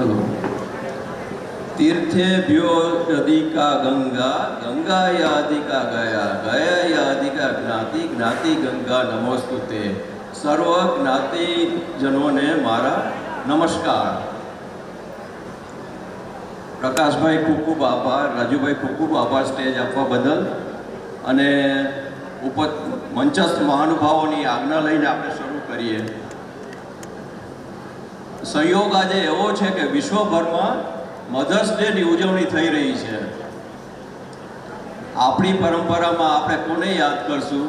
चलो। तीर्थेभ्यो यदिका गंगा, गंगा यादिका गया, गया यादिका ज्ञाति, ज्ञाति गंगा नमोस्तुते। सर्व ज्ञाति जनों ने मारा नमस्कार। प्रकाश भाई खूब खूब आभार, राजू भाई खूब खूब आभार स्टेज आपवा बदल। अने उपर मंचस्थ महानुभावोनी आज्ञा लईने आपणे शरू करीए। संयोग आज एवो छे के विश्वभर में मधर्स डे की उजवणी थई रही है। अपनी परंपरा में आपणे कोने याद करशुं?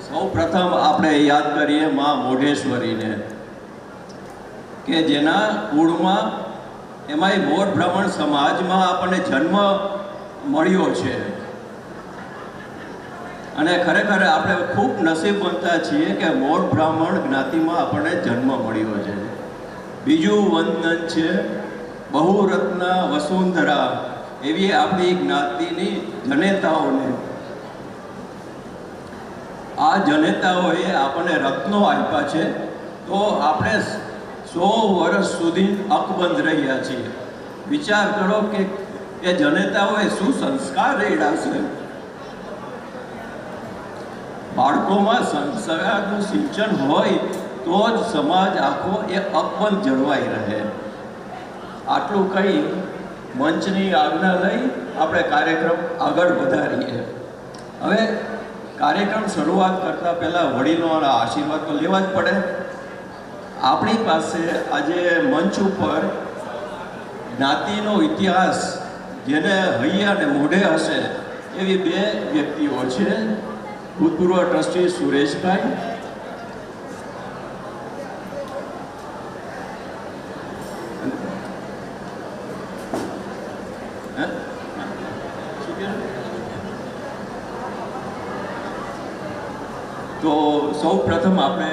सौ प्रथम आपणे याद करिए मां मोढेश्वरी ने, के जेना कुळ में एमांय मोर ब्राह्मण समाज में आपणे जन्म मळ्यो छे। अने खरेखर आपणे खूब नसीबवंता छीए के मोर ब्राह्मण ज्ञाति में आपणे जन्म मळ्यो छे। बीजू वंदन छे बहुरत्न वसुंधरा एवी आपणी ज्ञातिनी जनेताओने। आ जनेताओए आपणे रत्नो आप्या छे तो आपणे 100 वर्ष सुधी अकबंध रह्या छीए। विचार करो के जनेताओए शुं संस्कार रेड्या छे। बाळकोमां संस्कारनुं सिंचन होय तो ज समाज आखो ए अकबंध जळवाई रहे। आटलू कही मंचनी आज्ञा लई आपणे कार्यक्रम आगळ वधारीए। हवे कार्यक्रम शुरुआत करता पहला वडीलोना आशीर्वाद तो लेवा ज पड़े। आपणी पासे आजे मंच पर ज्ञातिनो इतिहास जेने हૈયા ने मोढे हशे एवी बे व्यक्तिओ छे। भूतपूर्व ट्रस्टी सुरेशभाई तो सौ प्रथम आपने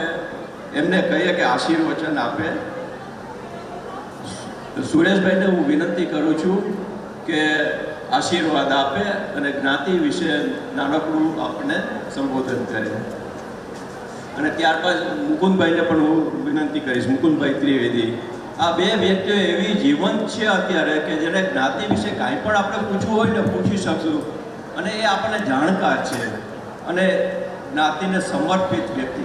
एमने कहिए कि आशीर्वचन आपे। सुरेशभाई ने हूँ विनंती करूँ छूँ के आशीर्वाद आपे अने ज्ञाति विषे नानकड़ू आपने संबोधन करे। अने त्यारबाद मुकुंदभाई ने पण हूँ विनंती करीश। मुकुंदभाई त्रिवेदी आ बे व्यक्तिओ एवी जीवंत छे अत्यारे के जेने ज्ञाति विषे कांई पण आपणे पूछवुं होय ने पूछी शकशुं। अने ए आपणे जाणकार छे अने ज्ञाति ने समर्पित व्यक्ति